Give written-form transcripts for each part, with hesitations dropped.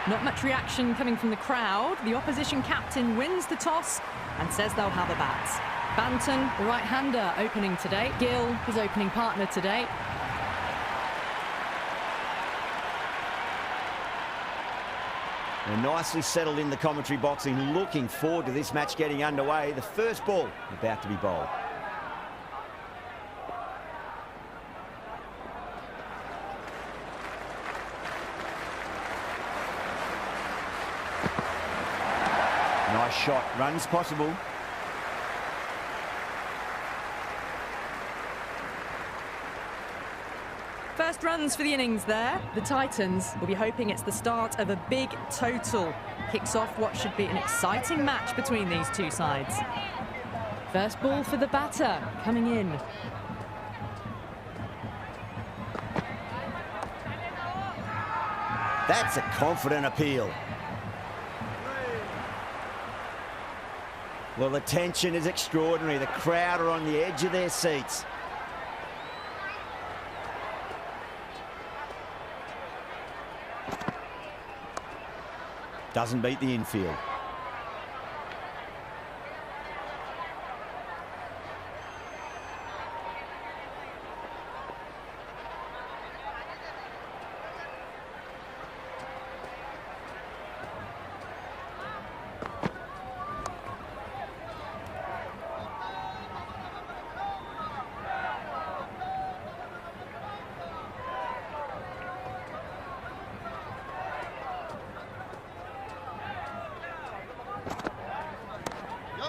Not much reaction coming from the crowd. The opposition captain wins the toss and says they'll have a bat. Banton, the right-hander, opening today. Gill, his opening partner today. They're nicely settled in the commentary boxing, looking forward to this match getting underway. The first ball about to be bowled. Nice shot, runs possible. First runs for the innings there. The Titans will be hoping it's the start of a big total. Kicks off what should be an exciting match between these two sides. First ball for the batter, coming in. That's a confident appeal. Well, the tension is extraordinary. The crowd are on the edge of their seats. Doesn't beat the infield.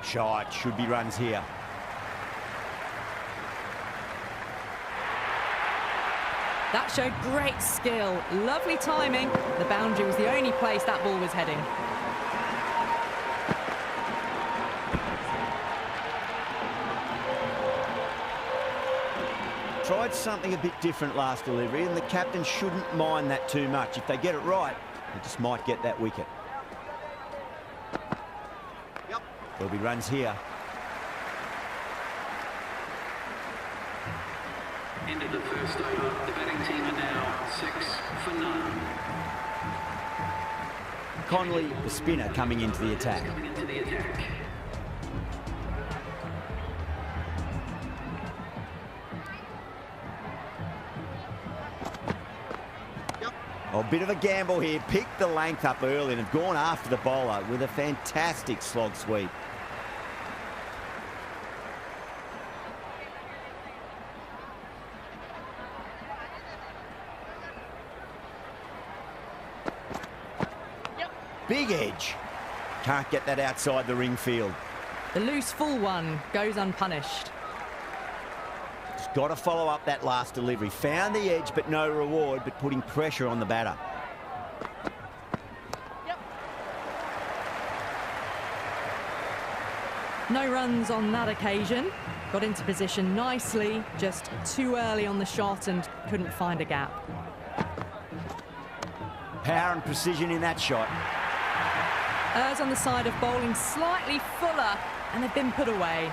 Shot, should be runs here. That showed great skill, lovely timing. The boundary was the only place that ball was heading. Tried something a bit different last delivery, and the captain shouldn't mind that too much. If they get it right, they just might get that wicket. There'll be runs here. End of the first over. The batting team are now 6 for none. Conley, the spinner, coming into the attack. Oh, a bit of a gamble here. Picked the length up early and have gone after the bowler with a fantastic slog sweep. Big edge. Can't get that outside the ring field. The loose full one goes unpunished. Just got to follow up that last delivery. Found the edge, but no reward, but putting pressure on the batter. No runs on that occasion. Got into position nicely, just too early on the shot and couldn't find a gap. Power and precision in that shot. Errs on the side of bowling slightly fuller, and they've been put away.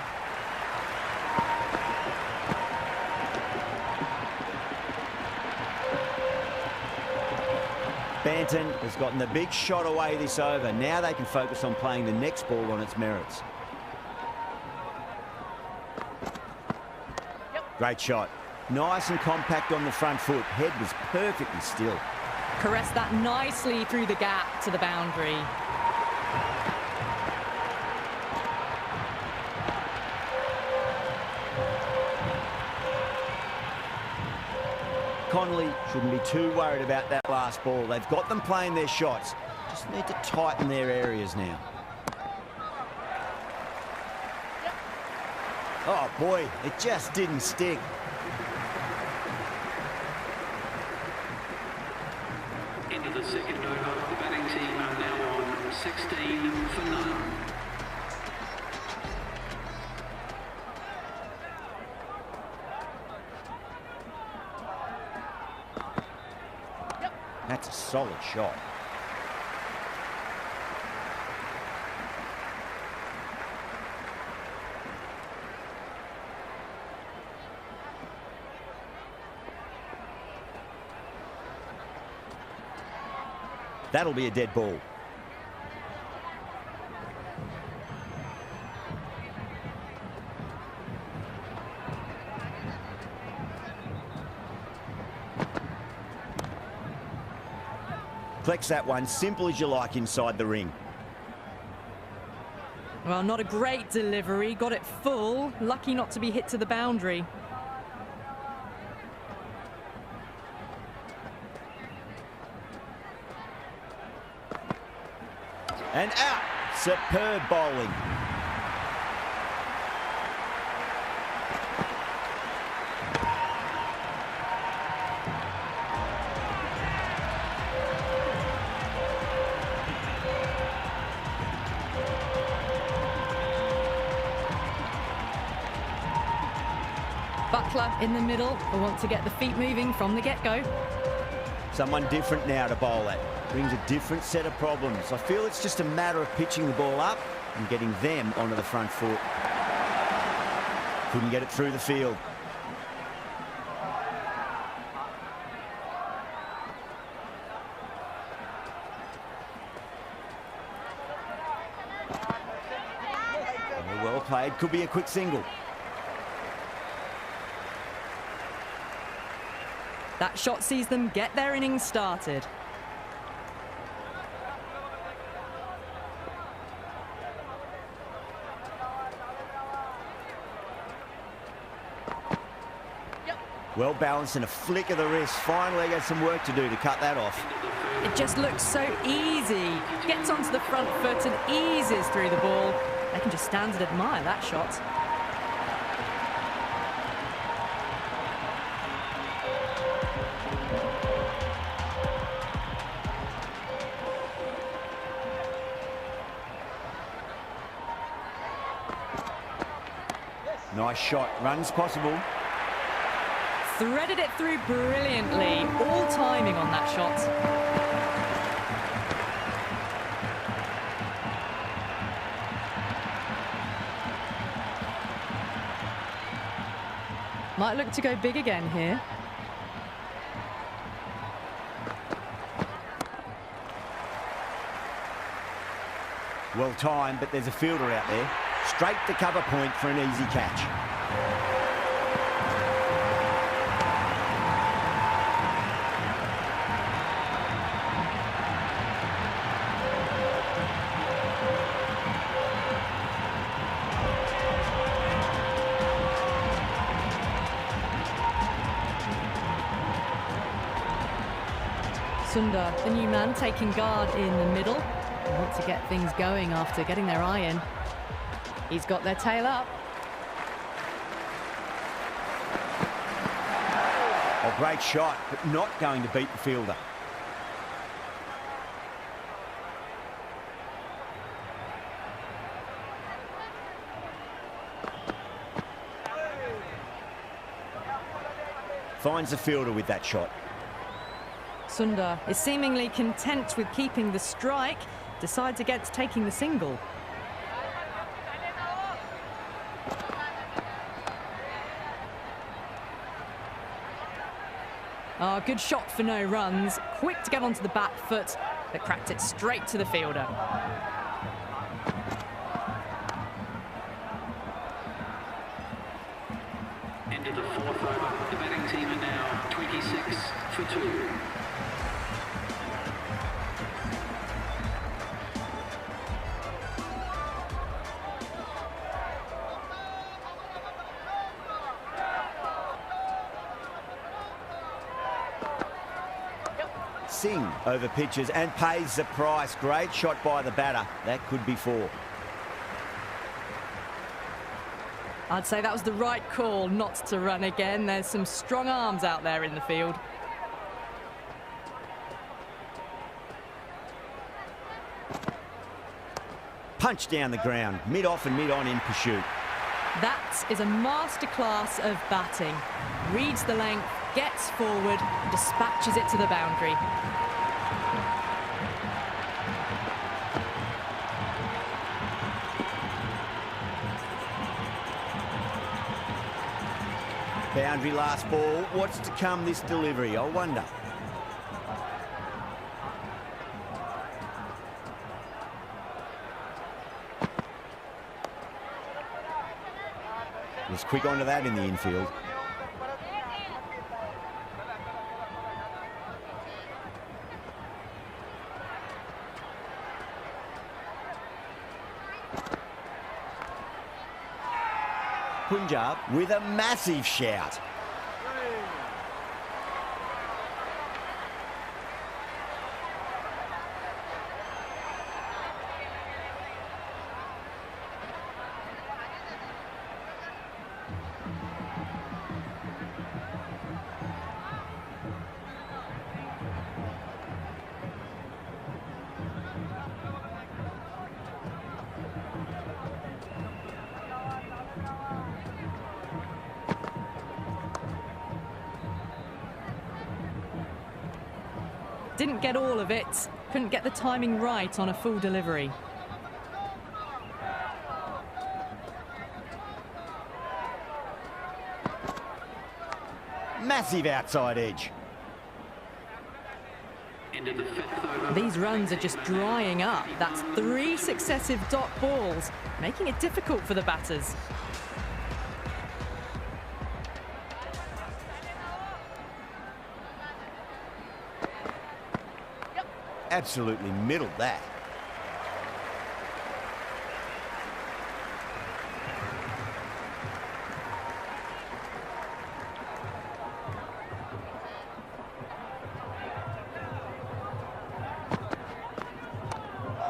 Banton has gotten the big shot away this over. Now they can focus on playing the next ball on its merits. Great shot. Nice and compact on the front foot. Head was perfectly still. Caressed that nicely through the gap to the boundary. Conley shouldn't be too worried about that last ball. They've got them playing their shots. Just need to tighten their areas now. Oh boy, it just didn't stick. Into the second over. The batting team are now on 16 for none. That's a solid shot. That'll be a dead ball. Collects that one, simple as you like, inside the ring. Well, not a great delivery. Got it full. Lucky not to be hit to the boundary. And out. Superb bowling. Buckler in the middle. Will want to get the feet moving from the get-go. Someone different now to bowl at. Brings a different set of problems. I feel it's just a matter of pitching the ball up and getting them onto the front foot. Couldn't get it through the field. Oh, well played. Could be a quick single. That shot sees them get their innings started. Well balanced and a flick of the wrist. Finally got some work to do to cut that off. It just looks so easy. Gets onto the front foot and eases through the ball. They can just stand and admire that shot. Nice shot. Runs possible. Threaded it through brilliantly. All timing on that shot. Might look to go big again here. Well timed, but there's a fielder out there. Straight to cover point for an easy catch. Sundar, the new man, taking guard in the middle. They want to get things going after getting their eye in. He's got their tail up. Oh, great shot, but not going to beat the fielder. Finds the fielder with that shot. Sundar is seemingly content with keeping the strike, decides against taking the single. Oh, good shot for no runs. Quick to get onto the back foot, but cracked it straight to the fielder. Into the fourth over. The batting team are now 26 for 2. Singh over pitches and pays the price. Great shot by the batter. That could be 4. I'd say that was the right call not to run again. There's some strong arms out there in the field. Punch down the ground, mid-off and mid-on in pursuit. That is a masterclass of batting. Reads the length, gets forward, and dispatches it to the boundary. Boundary last ball. What's to come this delivery, I wonder. Was quick onto that in the infield. Punjab with a massive shout. Didn't get all of it. Couldn't get the timing right on a full delivery. Massive outside edge. Into the 5th over. These runs are just drying up. That's 3 successive dot balls, making it difficult for the batters. Absolutely middled that.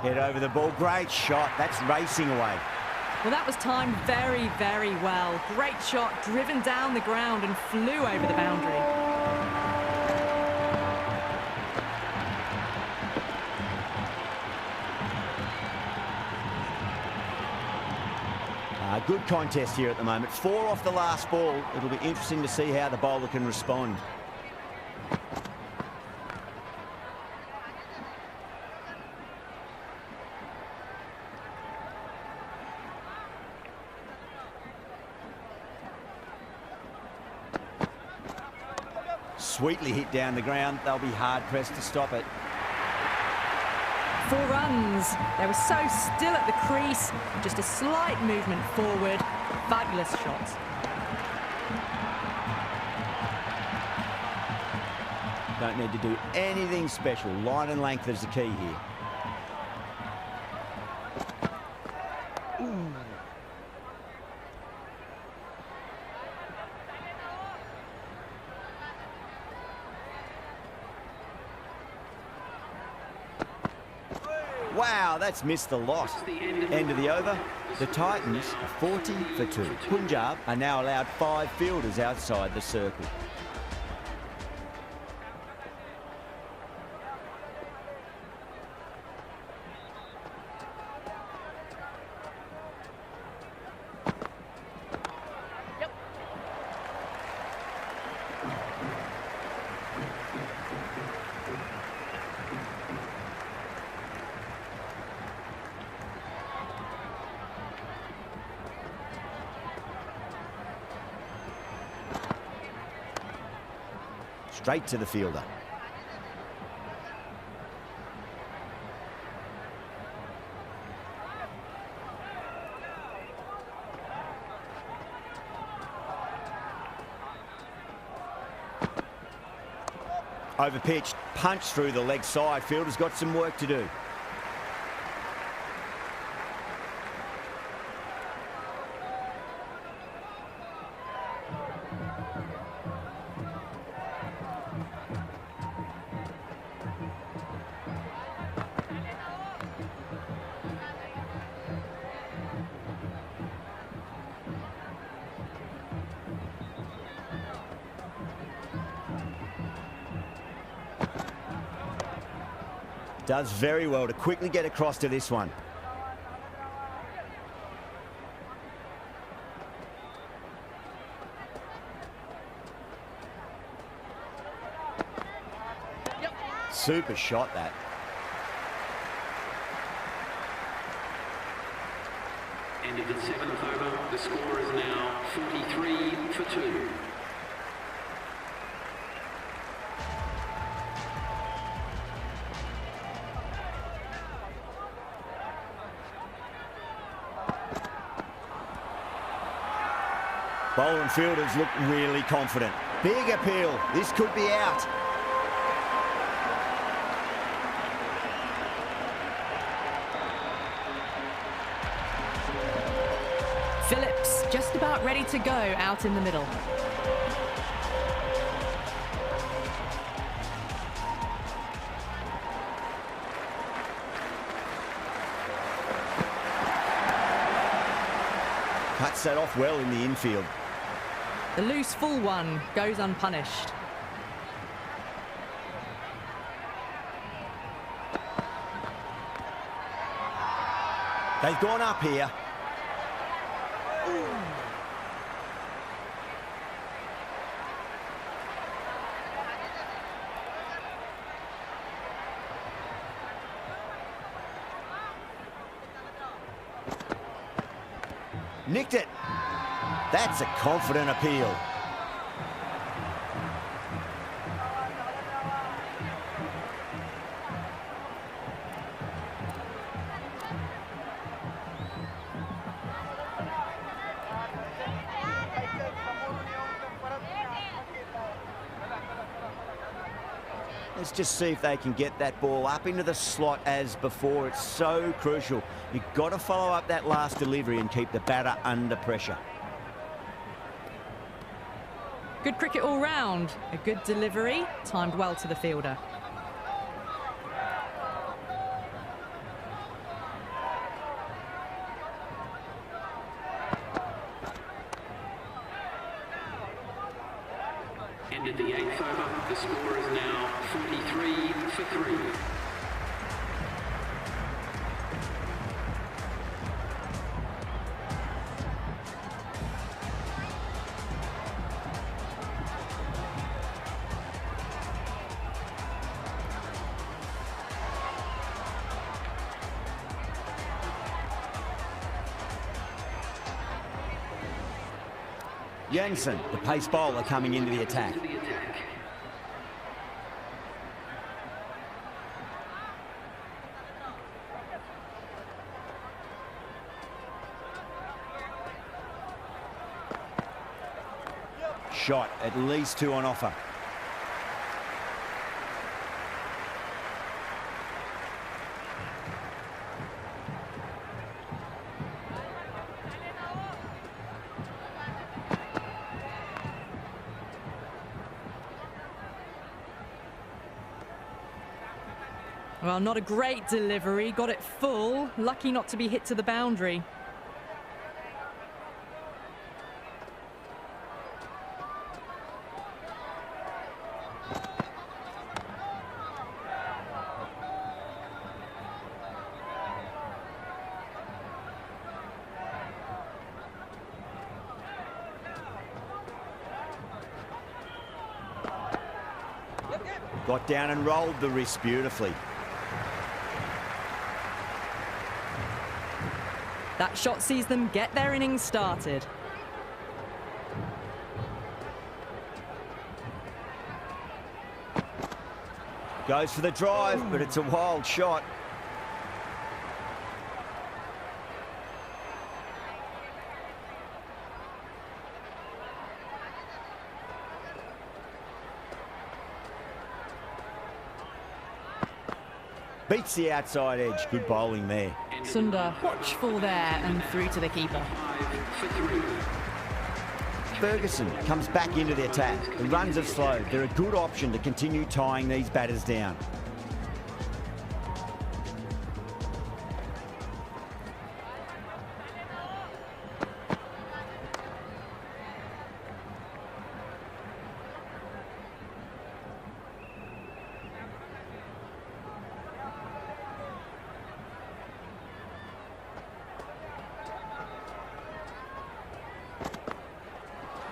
Head over the ball. Great shot. That's racing away. Well, that was timed very, very well. Great shot, driven down the ground and flew over the boundary. Good contest here at the moment. 4 off the last ball. It'll be interesting to see how the bowler can respond. Sweetly hit down the ground. They'll be hard-pressed to stop it. 4 runs. They were so still at the crease. Just a slight movement forward. Fabulous shot. Don't need to do anything special. Line and length is the key here. Ooh. Wow, that's missed the lot. End of the over. The Titans are 40 for 2. Punjab are now allowed 5 fielders outside the circle. Straight to the fielder. Overpitched, punch through the leg side. Fielder's got some work to do. Does very well to quickly get across to this one. Yep. Super shot that. End of the 7th over. The score is now 43 for 2. Bowler and fielders look really confident. Big appeal. This could be out. Phillips just about ready to go out in the middle. Cuts that off well in the infield. The loose full one goes unpunished. They've gone up here. Nicked it. That's a confident appeal. Let's just see if they can get that ball up into the slot as before. It's so crucial. You've got to follow up that last delivery and keep the batter under pressure. Good cricket all round. A good delivery, timed well to the fielder. Ended the 8th over. The score is now 43 for 3. Jensen, the pace bowler, coming into the attack. Shot, at least 2 on offer. Well, not a great delivery. Got it full. Lucky not to be hit to the boundary. Got down and rolled the wrist beautifully. That shot sees them get their innings started. Goes for the drive, but it's a wild shot. Beats the outside edge. Good bowling there. Sundar watchful there and through to the keeper. Ferguson comes back into the attack. The runs have slowed. They're a good option to continue tying these batters down.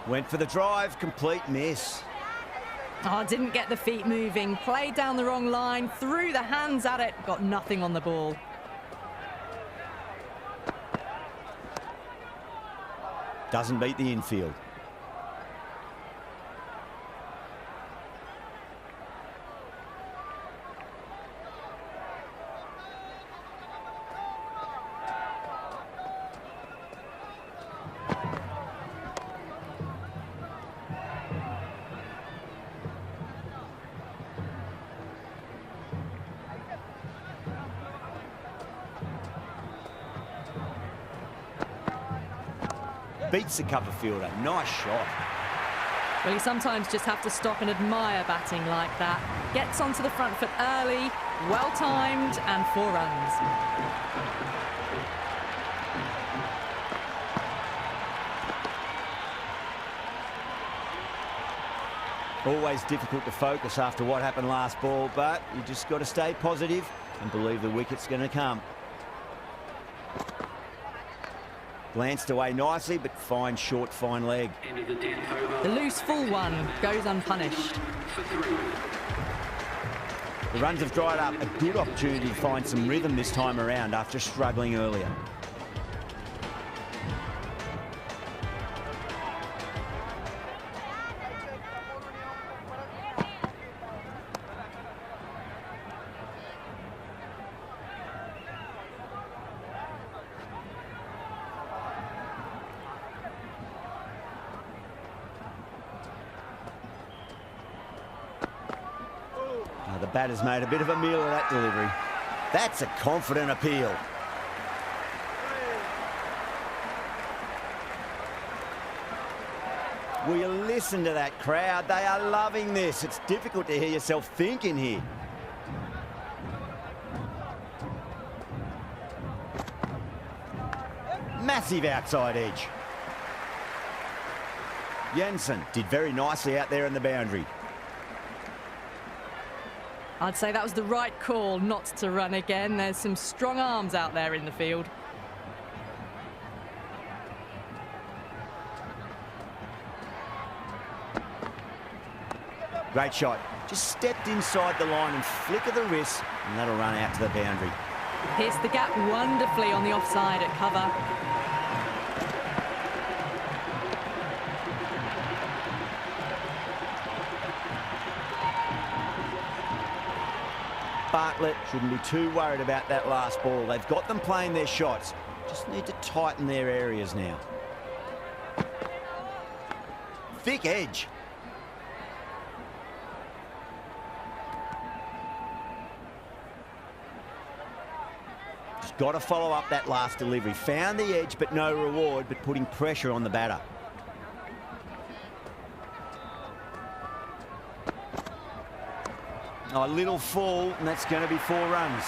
Went for the drive, complete miss. Oh, didn't get the feet moving. Played down the wrong line, threw the hands at it, got nothing on the ball. Doesn't beat the infield. beats the cover fielder. Nice shot. Well, you sometimes just have to stop and admire batting like that. Gets onto the front foot early, well-timed, and 4 runs. Always difficult to focus after what happened last ball, but you just got to stay positive and believe the wicket's going to come. Glanced away nicely, but fine short, fine leg. End of the 10th over. The loose full one goes unpunished. For 3. The runs have dried up. A good opportunity to find some rhythm this time around after struggling earlier. The batter's made a bit of a meal of that delivery. That's a confident appeal. Will you listen to that crowd? They are loving this. It's difficult to hear yourself thinking here. Massive outside edge. Jensen did very nicely out there in the boundary. I'd say that was the right call not to run again. There's some strong arms out there in the field. Great shot. Just stepped inside the line and flick of the wrist, and that'll run out to the boundary. Pierced the gap wonderfully on the offside at cover. Bartlett shouldn't be too worried about that last ball. They've got them playing their shots. Just need to tighten their areas now. Thick edge. Just got to follow up that last delivery. Found the edge, but no reward, but putting pressure on the batter. Oh, a little full, and that's going to be 4 runs.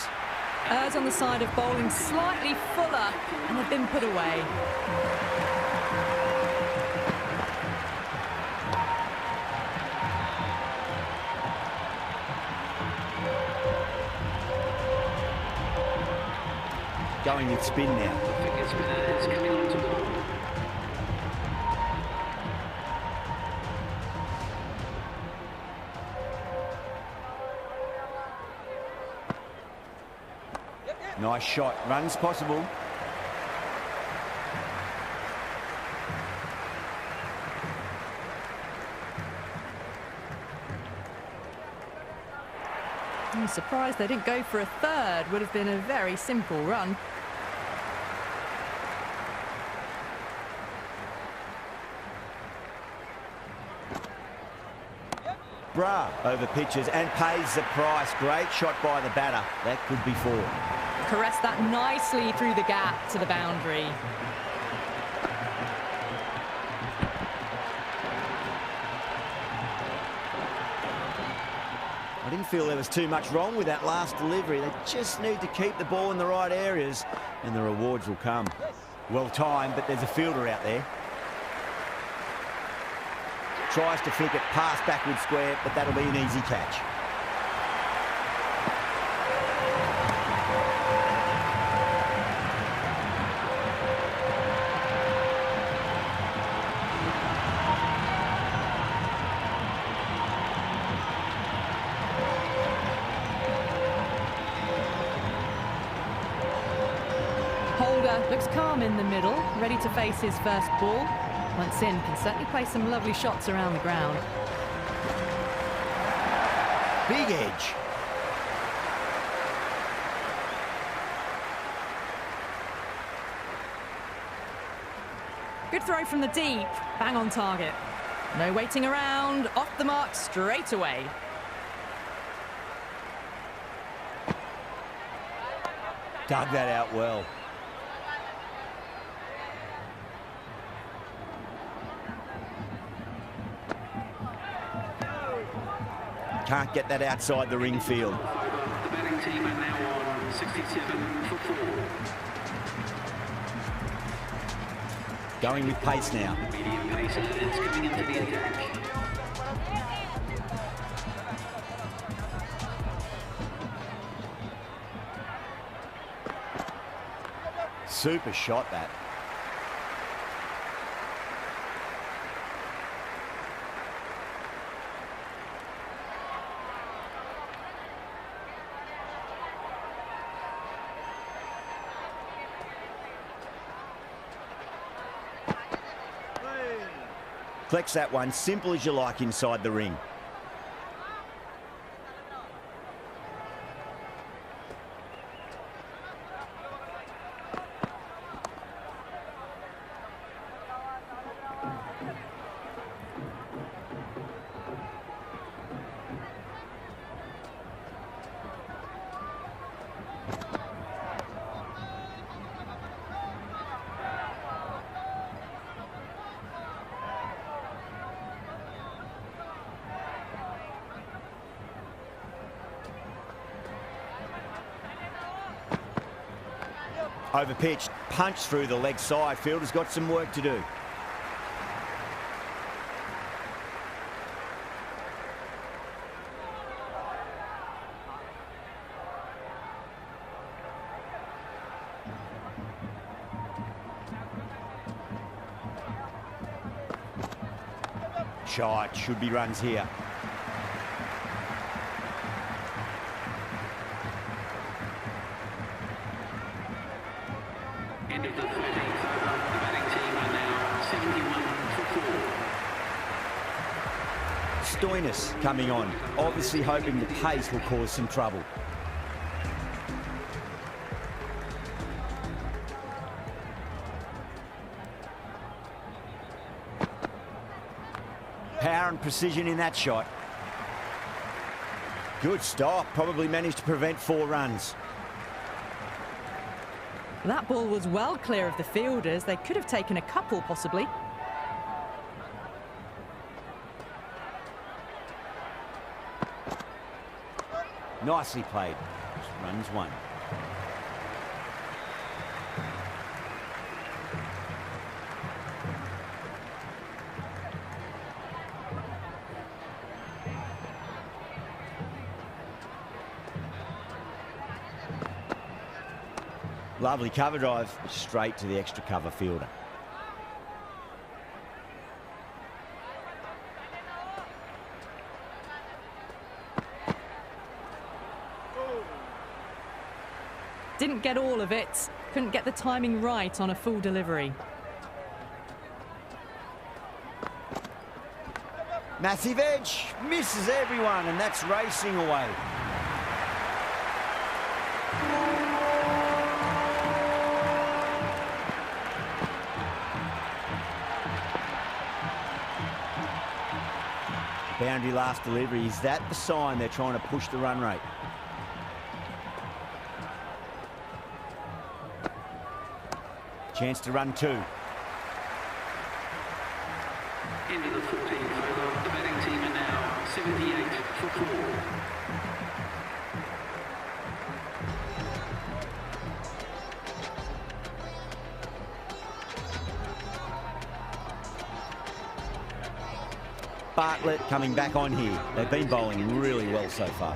Errs on the side of bowling slightly fuller, and they've been put away. Going with spin now. The wicket spinner is coming on to bowl. Nice shot. Runs possible. I'm surprised they didn't go for a third. Would have been a very simple run. Bra over pitches and pays the price. Great shot by the batter. That could be 4. Caressed that nicely through the gap to the boundary. I didn't feel there was too much wrong with that last delivery. They just need to keep the ball in the right areas and the rewards will come. Well timed, but there's a fielder out there. Tries to flick it past backward square, but that'll be an easy catch. Holder looks calm in the middle, ready to face his first ball. Once in, can certainly play some lovely shots around the ground. Big edge. Good throw from the deep, bang on target. No waiting around, off the mark straight away. Dug that out well. Can't get that outside the ring field. The batting team are now on 67 for 4. Going with pace now. Medium pacers coming into the attack. Super shot, that. Flex that one, simple as you like inside the ring. Over pitch, punch through the leg side. Fielder's got some work to do. Shot, should be runs here. End of the 13th over. The batting team are now 71 for 4. Stoinis coming on, obviously hoping the pace will cause some trouble. Power and precision in that shot. Good stop, probably managed to prevent 4 runs. That ball was well clear of the fielders. They could have taken a couple, possibly. Nicely played. Runs 1. Lovely cover drive, straight to the extra cover fielder. Didn't get all of it. Couldn't get the timing right on a full delivery. Massive edge, misses everyone, and that's racing away. Boundary last delivery. Is that the sign they're trying to push the run rate? Chance to run 2. End of the 14th over. The batting team are now 78 for 4. Bartlett coming back on here. They've been bowling really well so far.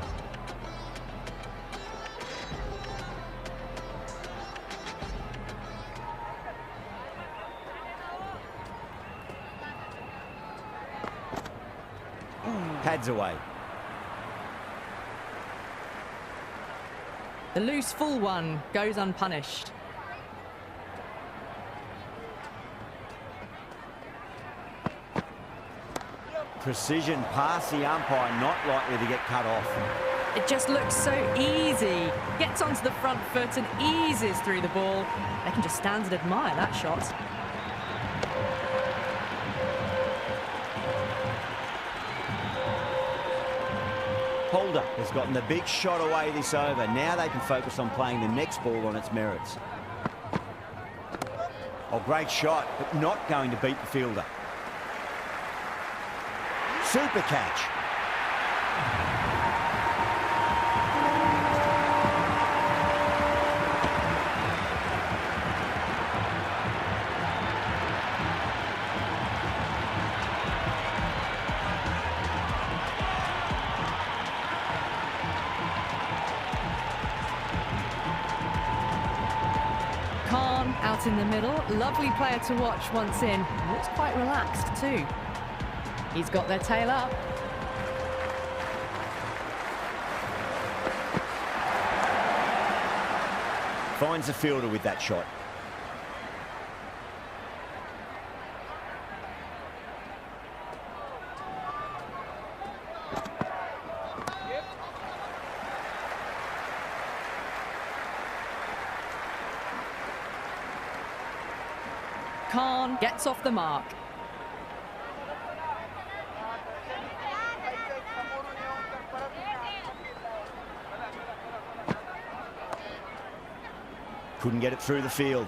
Pads away. The loose full one goes unpunished. Precision past the umpire, not likely to get cut off. It just looks so easy. Gets onto the front foot and eases through the ball. They can just stand and admire that shot. Holder has gotten the big shot away this over. Now they can focus on playing the next ball on its merits. Oh, great shot, but not going to beat the fielder. Super catch. Khan out in the middle. Lovely player to watch once in. Looks quite relaxed too. He's got their tail up. Finds the fielder with that shot. Khan gets off the mark. Couldn't get it through the field.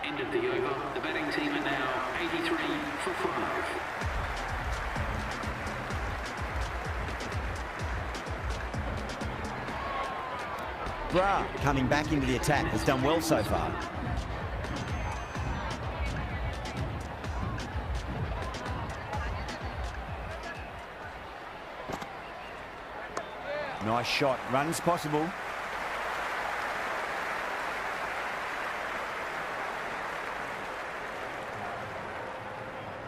End of the over. The batting team are now 83 for 5. Bra, coming back into the attack, has done well so far. Nice shot. Runs possible.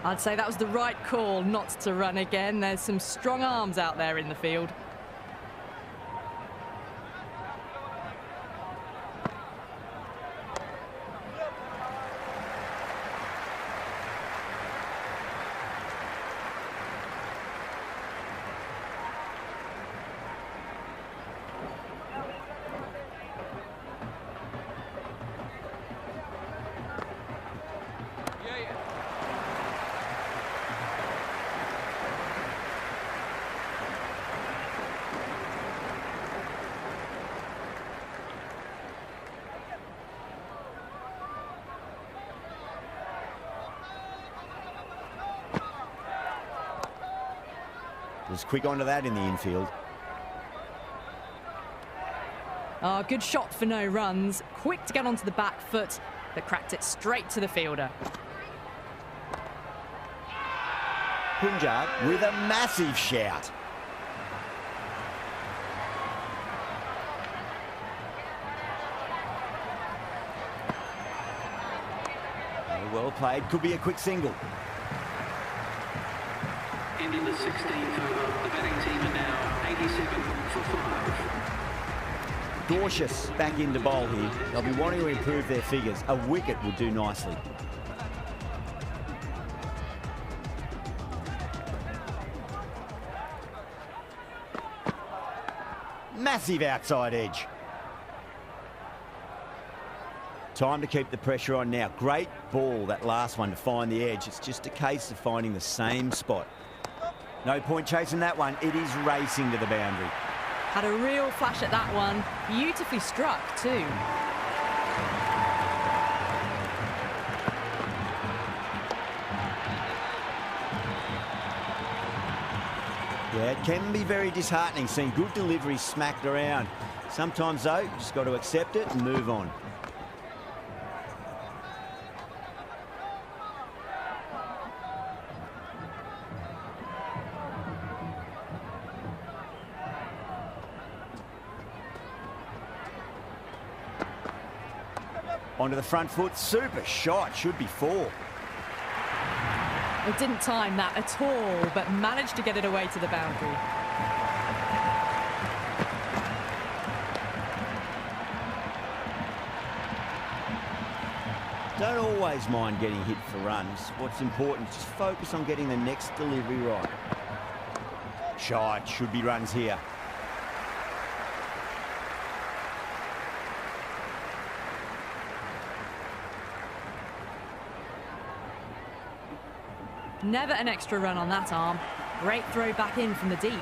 I'd say that was the right call not to run again. There's some strong arms out there in the field. Was quick onto that in the infield. Good shot for no runs. Quick to get onto the back foot, but cracked it straight to the fielder. Punjab with a massive shout. Well played. Could be a quick single. End of the 16th over. The batting team are now 87 for 5. Cautious back into bowl here. They'll be wanting to improve their figures. A wicket would do nicely. Massive outside edge. Time to keep the pressure on now. Great ball, that last one, to find the edge. It's just a case of finding the same spot. No point chasing that one. It is racing to the boundary. Had a real flash at that one. Beautifully struck too. Yeah, it can be very disheartening seeing good delivery smacked around. Sometimes, though, you just got to accept it and move on. Onto the front foot. Super shot. Should be 4. It didn't time that at all, but managed to get it away to the boundary. Don't always mind getting hit for runs. What's important is just focus on getting the next delivery right. Shot. Should be runs here. Never an extra run on that arm. Great throw back in from the deep.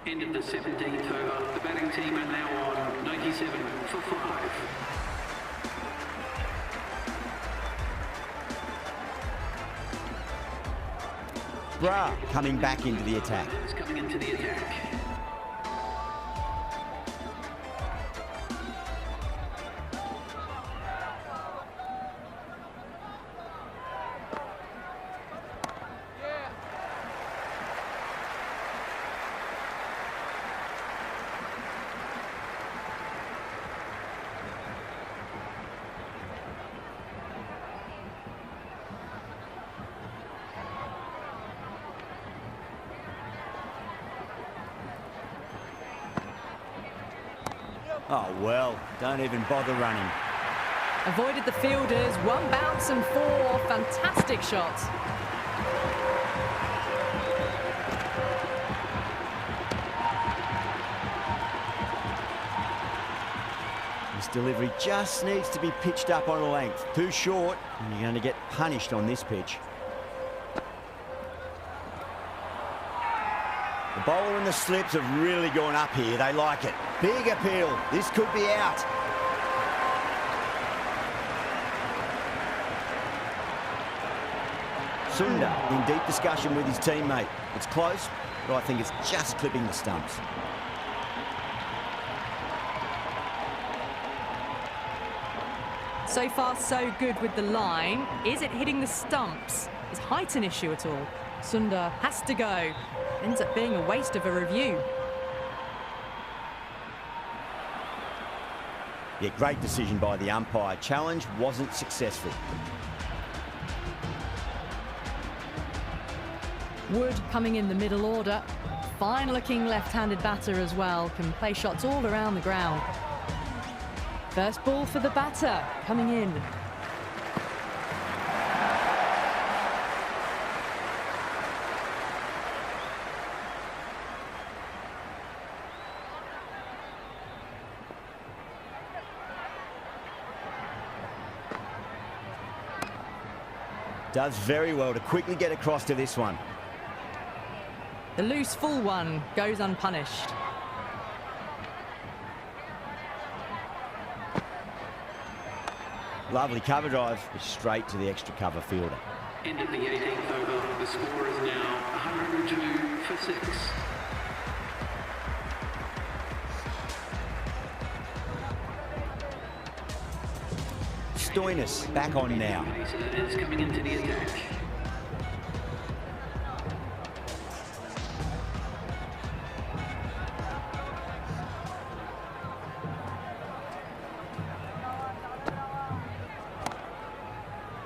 End of the 17th over. The batting team are now on 97 for 5. Bra coming back into the attack. It's coming into the attack. Oh, well, don't even bother running. Avoided the fielders, one bounce and four. Fantastic shot. This delivery just needs to be pitched up on a length. Too short, and you're going to get punished on this pitch. The bowler and the slips have really gone up here. They like it. Big appeal. This could be out. Sunda in deep discussion with his teammate. It's close, but I think it's just clipping the stumps. So far, so good with the line. Is it hitting the stumps? Is height an issue at all? Sunda has to go. Ends up being a waste of a review. Yeah, great decision by the umpire. Challenge wasn't successful. Wood coming in the middle order. Fine-looking left-handed batter as well. Can play shots all around the ground. First ball for the batter, coming in. Does very well to quickly get across to this one. The loose full one goes unpunished. Lovely cover drive, but straight to the extra cover fielder. End of the 18th over. The score is now 102 for 6. Stoinis back on now. It's coming into the attack.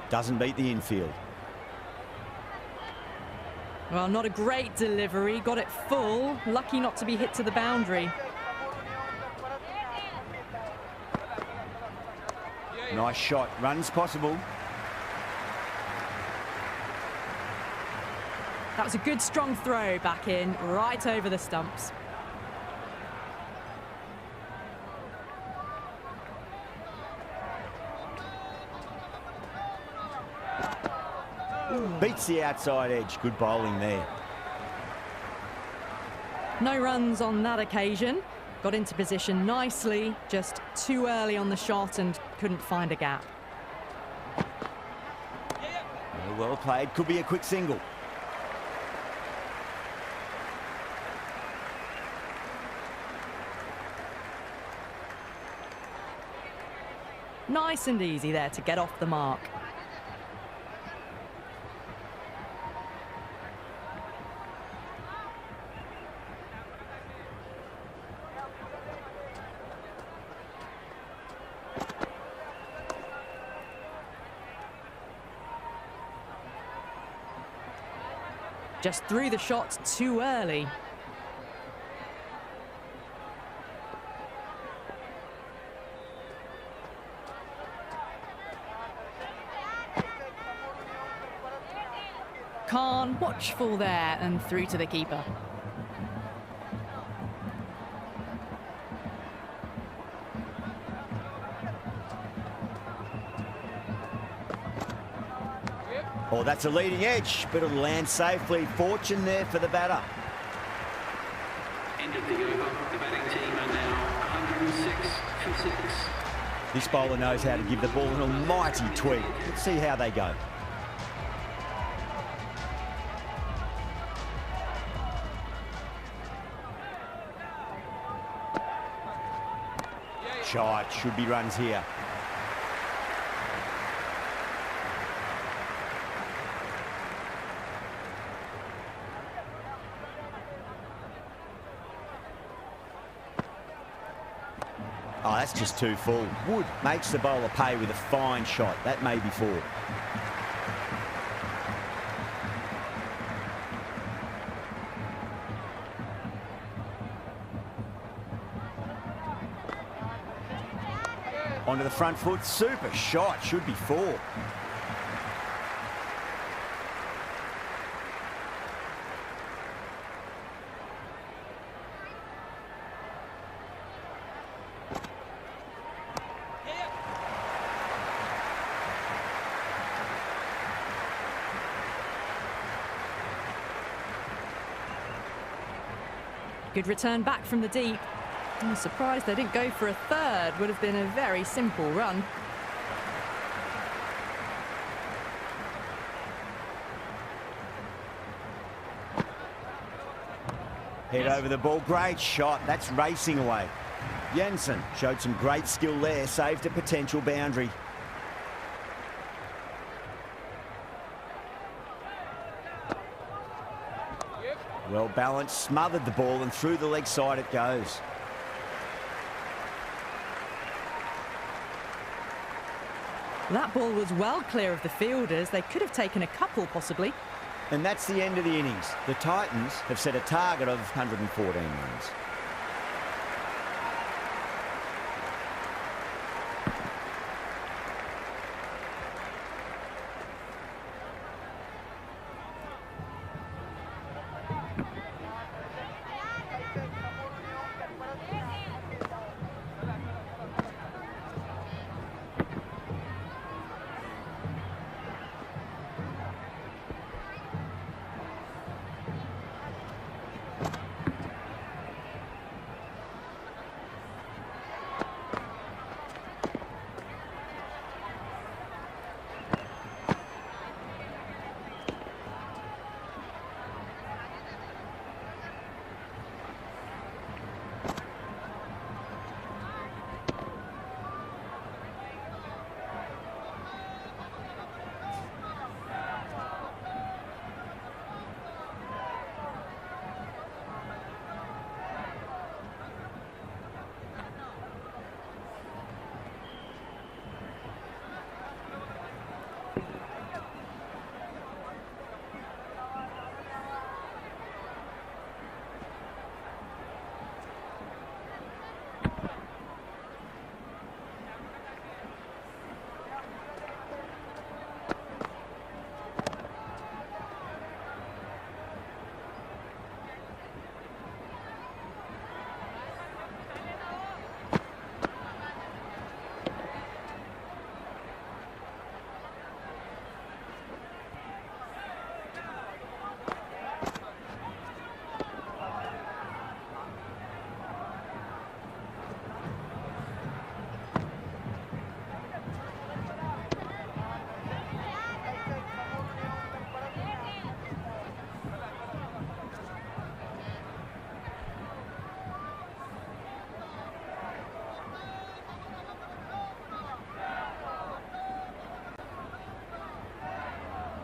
Doesn't beat the infield. Well, not a great delivery. Got it full. Lucky not to be hit to the boundary. Nice shot. Runs possible. That was a good, strong throw back in, right over the stumps. Beats the outside edge. Good bowling there. No runs on that occasion. Got into position nicely, just too early on the shot and couldn't find a gap. Well played. Could be a quick single. Nice and easy there to get off the mark. Just threw the shot too early. Khan watchful there and through to the keeper. Oh, that's a leading edge, but it'll land safely. Fortune there for the batter. End of the over. The batting team are now 106 for 6. This bowler knows how to give the ball an almighty tweak. Let's see how they go. Shot, should be runs here. Oh, that's just too full. Wood makes the bowler pay with a fine shot. That may be 4. Onto the front foot. Super shot. Should be 4. Good return back from the deep. I'm surprised they didn't go for a third. Would have been a very simple run. Head over the ball. Great shot. That's racing away. Jensen showed some great skill there. Saved a potential boundary. Well balanced, smothered the ball, and through the leg side it goes. That ball was well clear of the fielders. They could have taken a couple, possibly. And that's the end of the innings. The Titans have set a target of 114 runs.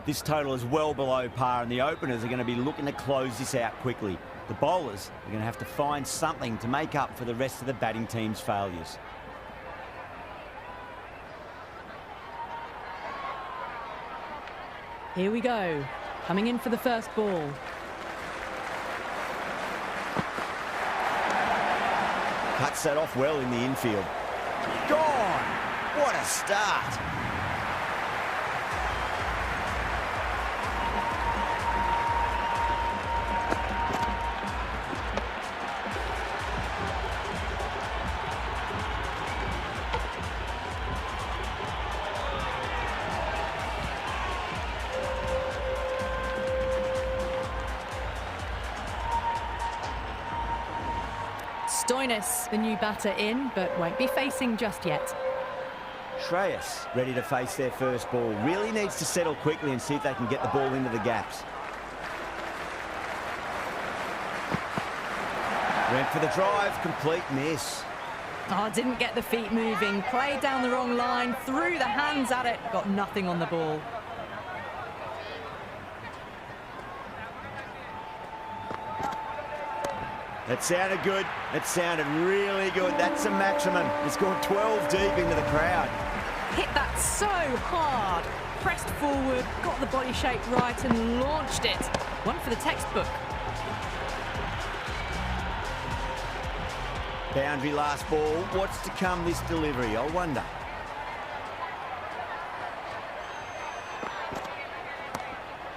This total is well below par, and the openers are going to be looking to close this out quickly. The bowlers are going to have to find something to make up for the rest of the batting team's failures. Here we go. Coming in for the first ball. Cuts that off well in the infield. Gone! What a start! Stoinis, the new batter in, but won't be facing just yet. Shreyas ready to face their first ball. Really needs to settle quickly and see if they can get the ball into the gaps. Went for the drive, complete miss. Oh, didn't get the feet moving, played down the wrong line, threw the hands at it, got nothing on the ball. That sounded good. That sounded really good. That's a maximum. It's gone 12 deep into the crowd. Hit that so hard. Pressed forward, got the body shape right and launched it. One for the textbook. Boundary last ball. What's to come this delivery? I wonder.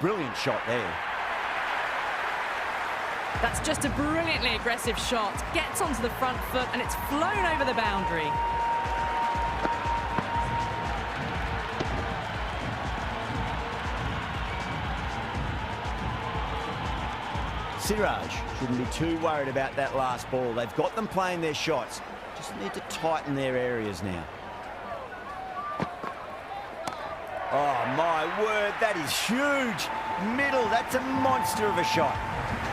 Brilliant shot there. That's just a brilliantly aggressive shot. Gets onto the front foot and it's flown over the boundary. Siraj shouldn't be too worried about that last ball. They've got them playing their shots. Just need to tighten their areas now. Oh, my word, that is huge. Middle, that's a monster of a shot.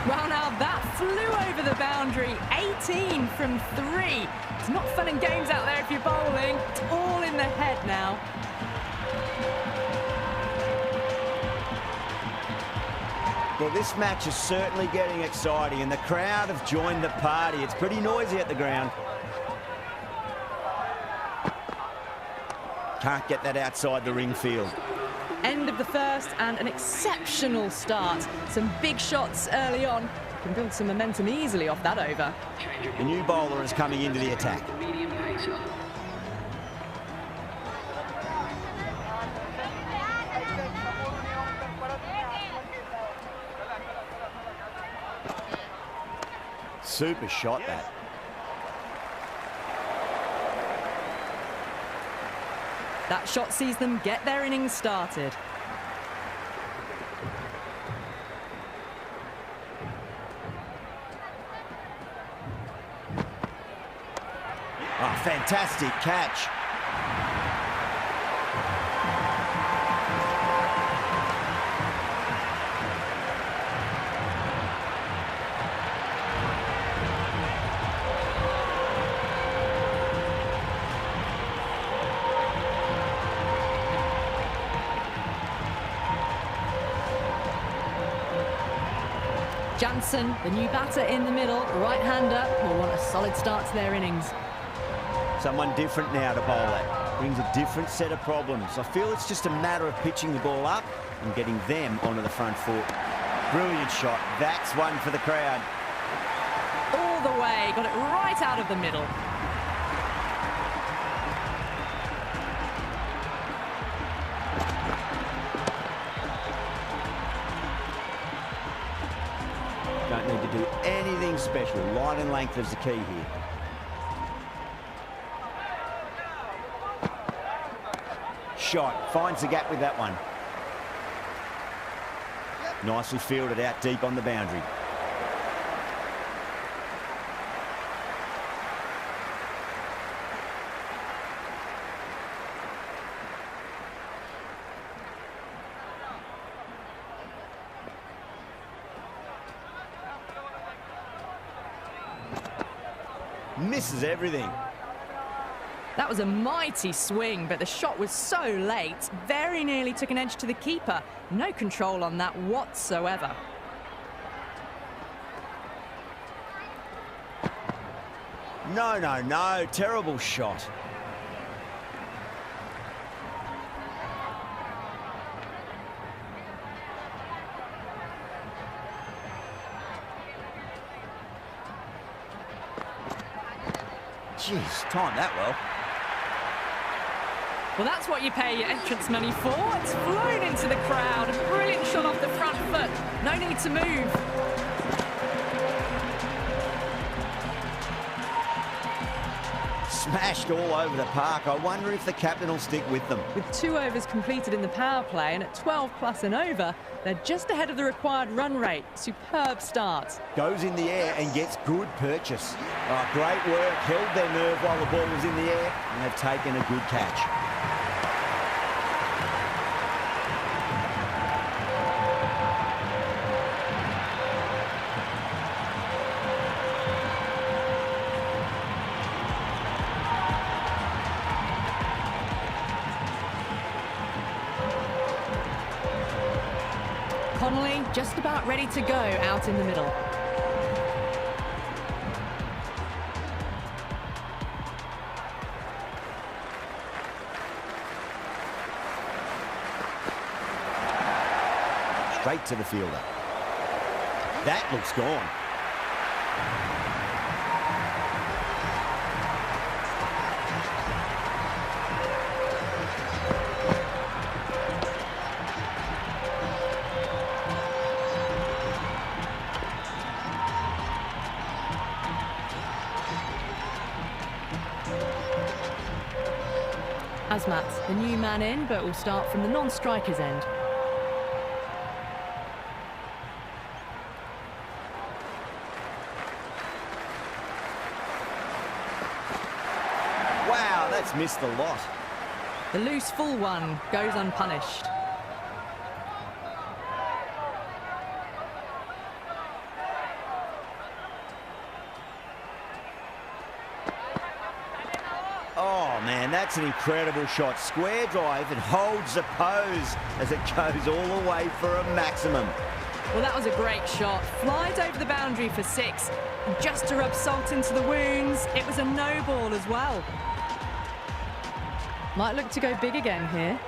Well, now that flew over the boundary. 18 from 3. It's not fun and games out there if you're bowling. It's all in the head now. Well, this match is certainly getting exciting, and the crowd have joined the party. It's pretty noisy at the ground. Can't get that outside the ring field. End of the first and an exceptional start. Some big shots early on. Can build some momentum easily off that over. The new bowler is coming into the attack. Medium pacer. Super shot, that. That shot sees them get their innings started. Oh, fantastic catch. Jansen, the new batter in the middle, right-hander, will want a solid start to their innings. Someone different now to bowl at. Brings a different set of problems. I feel it's just a matter of pitching the ball up and getting them onto the front foot. Brilliant shot. That's one for the crowd. All the way, got it right out of the middle. Don't need to do anything special. Line and length is the key here. Shot. Finds the gap with that one. Nicely fielded out deep on the boundary. Misses everything. That was a mighty swing, but the shot was so late. Very nearly took an edge to the keeper. No control on that whatsoever. No, no, no. Terrible shot. Jeez, timed that well. Well, that's what you pay your entrance money for. It's flown into the crowd. A brilliant shot off the front foot. No need to move. Smashed all over the park. I wonder if the captain will stick with them. With 2 overs completed in the power play and at 12 plus and over, they're just ahead of the required run rate. Superb start. Goes in the air and gets good purchase. Oh, great work. Held their nerve while the ball was in the air, and they've taken a good catch. Connolly just about ready to go out in the middle. Straight to the fielder. That looks gone. Asmat, the new man in, but will start from the non-striker's end. Wow, that's missed the lot. The loose full one goes unpunished. Oh man, that's an incredible shot. Square drive and holds the pose as it goes all the way for a maximum. Well, that was a great shot. Flies over the boundary for 6. And just to rub salt into the wounds, it was a no ball as well. Might look to go big again here.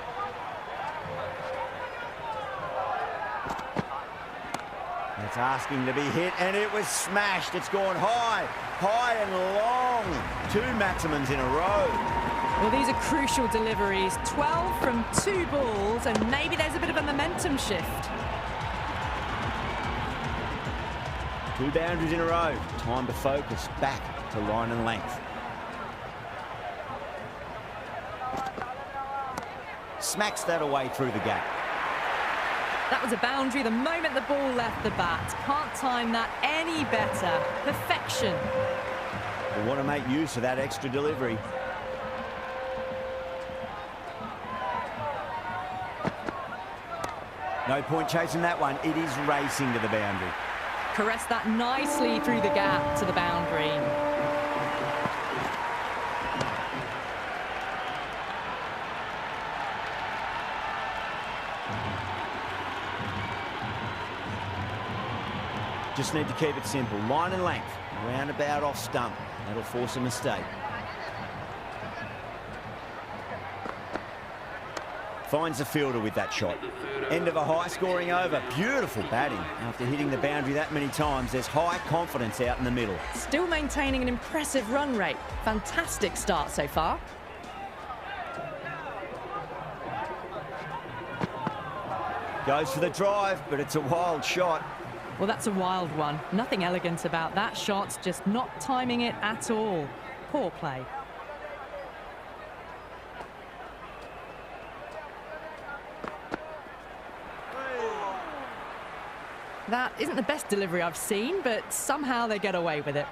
That's asking to be hit, and it was smashed. It's gone high, high and long. 2 maximums in a row. Well, these are crucial deliveries. 12 from 2 balls, and maybe there's a bit of a momentum shift. 2 boundaries in a row. Time to focus back to line and length. Smacks that away through the gap. That was a boundary the moment the ball left the bat. Can't time that any better. Perfection. We want to make use of that extra delivery. No point chasing that one. It is racing to the boundary. Caressed that nicely through the gap to the boundary. Just need to keep it simple. Line and length. Roundabout off stump. That'll force a mistake. Finds the fielder with that shot. End of a high-scoring over. Beautiful batting. After hitting the boundary that many times, there's high confidence out in the middle. Still maintaining an impressive run rate. Fantastic start so far. Goes for the drive, but it's a wild shot. Well, that's a wild one. Nothing elegant about that shot, just not timing it at all. Poor play. That isn't the best delivery I've seen, but somehow they get away with it.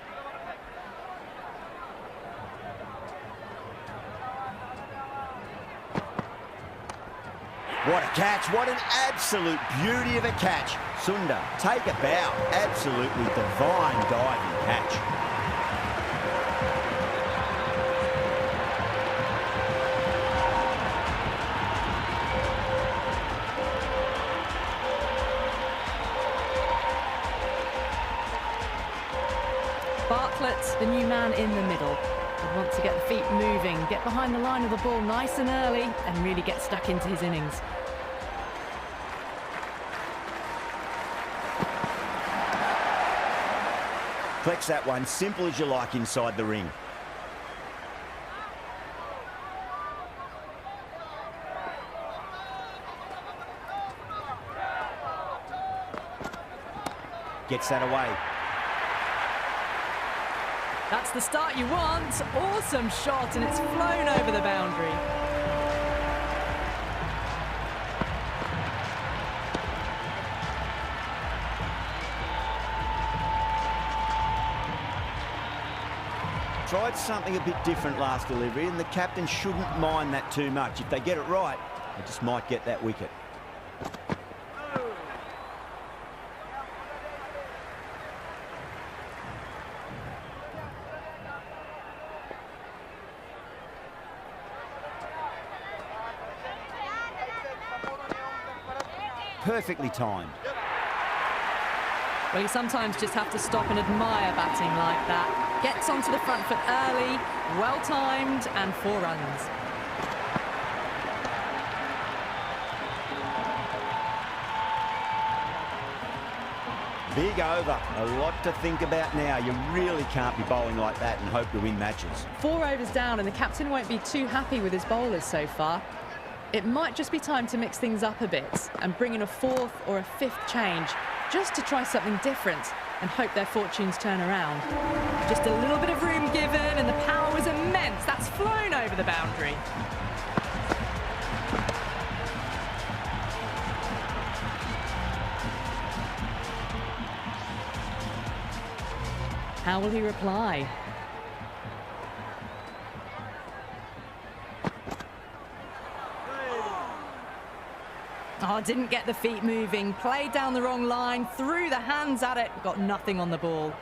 What a catch. What an absolute beauty of a catch. Sundar, take a bow. Absolutely divine diving catch. Bartlett, the new man in the middle. He wants to get the feet moving, get behind the line of the ball nice and early, and really get stuck into his innings. Flex that one, simple as you like inside the ring. Gets that away. That's the start you want. Awesome shot, and it's flown over the boundary. Tried something a bit different last delivery, and the captain shouldn't mind that too much. If they get it right, they just might get that wicket. Perfectly timed. Well, you sometimes just have to stop and admire batting like that. Gets onto the front foot early, well-timed, and 4 runs. Big over. A lot to think about now. You really can't be bowling like that and hope to win matches. 4 overs down, and the captain won't be too happy with his bowlers so far. It might just be time to mix things up a bit and bring in a 4th or a 5th change, just to try something different and hope their fortunes turn around. Just a little bit of room given, and the power was immense. That's flown over the boundary. How will he reply? Oh, didn't get the feet moving. Played down the wrong line, threw the hands at it, got nothing on the ball.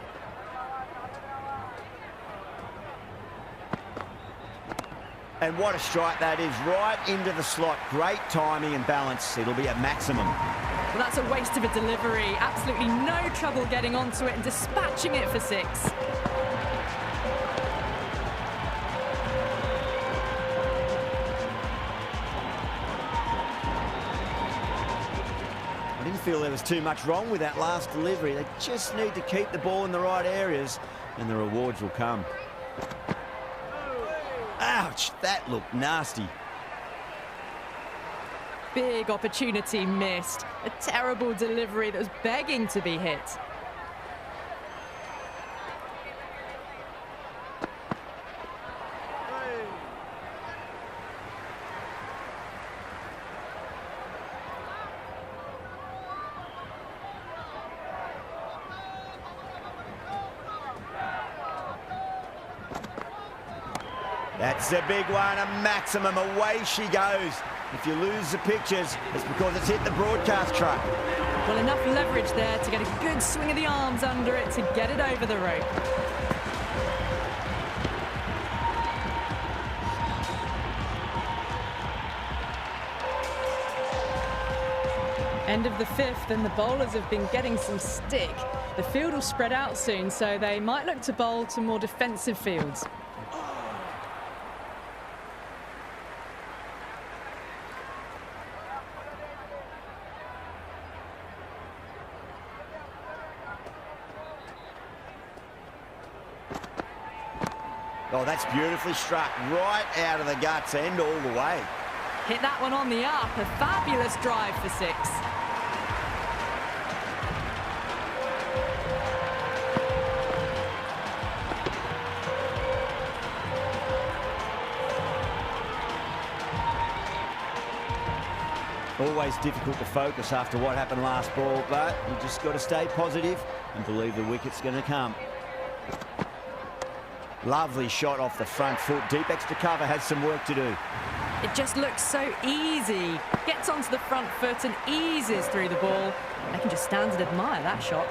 And what a strike that is, right into the slot. Great timing and balance. It'll be a maximum. Well, that's a waste of a delivery. Absolutely no trouble getting onto it and dispatching it for 6. I didn't feel there was too much wrong with that last delivery. They just need to keep the ball in the right areas and the rewards will come. Ouch, that looked nasty. Big opportunity missed. A terrible delivery that was begging to be hit. That's a big one, a maximum. Away she goes. If you lose the pictures, it's because it's hit the broadcast truck. Well, enough leverage there to get a good swing of the arms under it to get it over the rope. End of the 5th, and the bowlers have been getting some stick. The field will spread out soon, so they might look to bowl to more defensive fields. Oh, that's beautifully struck, right out of the guts, end all the way. Hit that one on the up, a fabulous drive for 6. Always difficult to focus after what happened last ball, but you just got to stay positive and believe the wicket's going to come. Lovely shot off the front foot. Deep extra cover has some work to do. It just looks so easy. Gets onto the front foot and eases through the ball. I can just stand and admire that shot.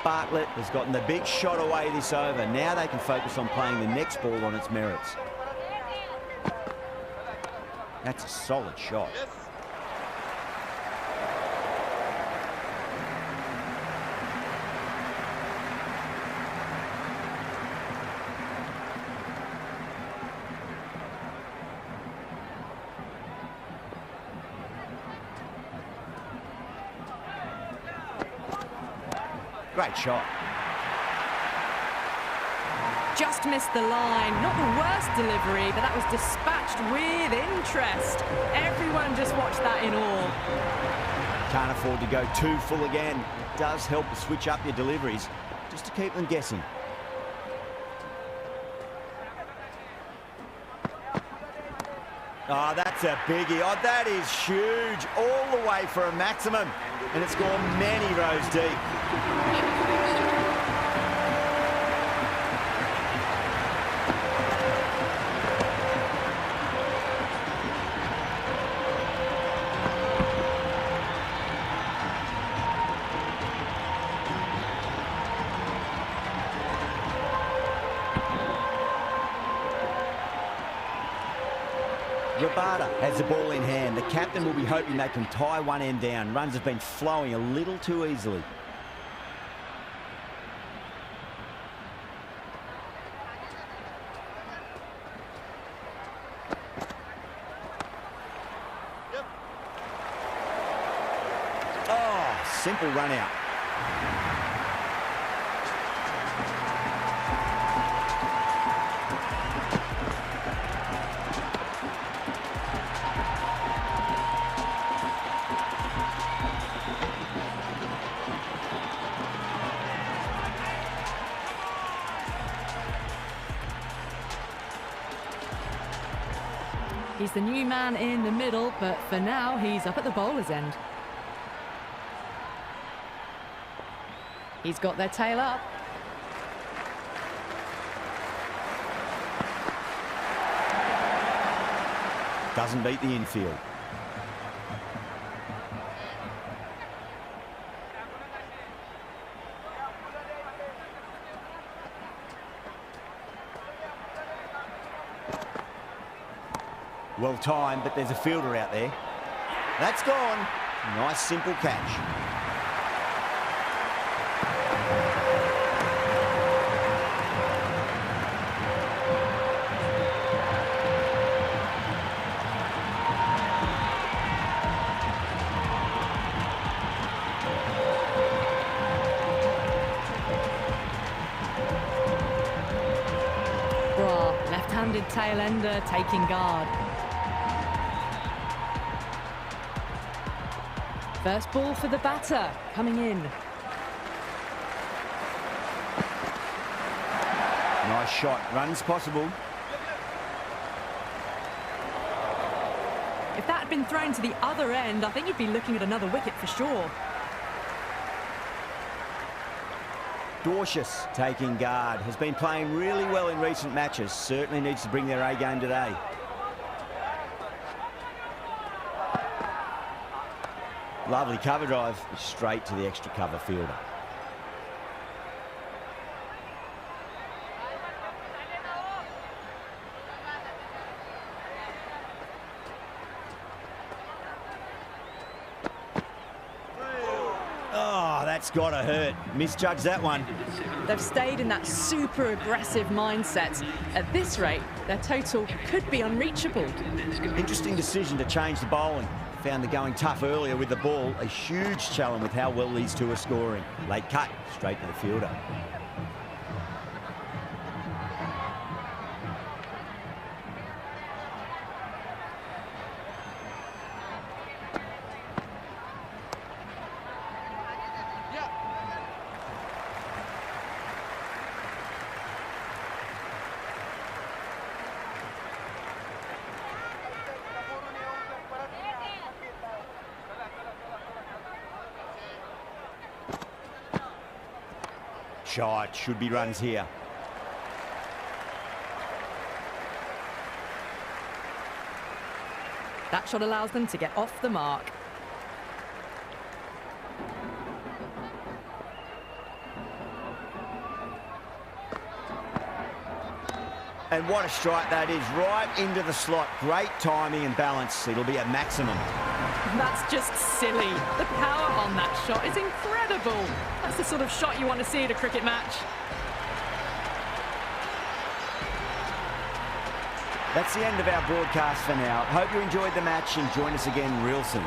Bartlett has gotten the big shot away this over. Now they can focus on playing the next ball on its merits. That's a solid shot. Great shot. Just missed the line. Not the worst delivery, but that was dispatched with interest. Everyone just watched that in awe. Can't afford to go too full again. It does help to switch up your deliveries, just to keep them guessing. Oh, that's a biggie. Oh, that is huge. All the way for a maximum. And it's gone many rows deep. Rabada has the ball in hand. The captain will be hoping they can tie one end down. Runs have been flowing a little too easily. Oh, simple run out. He's the new man in the middle, but for now, he's up at the bowler's end. He's got their tail up. Doesn't beat the infield. Well timed, but there's a fielder out there. That's gone. Nice simple catch. Left-handed tail ender taking guard. First ball for the batter, coming in. Nice shot, runs possible. If that had been thrown to the other end, I think you'd be looking at another wicket for sure. Cautious taking guard, has been playing really well in recent matches, certainly needs to bring their A game today. Lovely cover drive, straight to the extra cover fielder. Oh, that's got to hurt. Misjudged that one. They've stayed in that super aggressive mindset. At this rate, their total could be unreachable. Interesting decision to change the bowling. Found the going tough earlier with the ball. A huge challenge with how well these two are scoring. Late cut, straight to the fielder. Shot, should be runs here. That shot allows them to get off the mark. And what a strike that is, right into the slot. Great timing and balance. It'll be a maximum. That's just silly. The power on that shot is incredible. That's the sort of shot you want to see at a cricket match. That's the end of our broadcast for now. Hope you enjoyed the match and join us again real soon.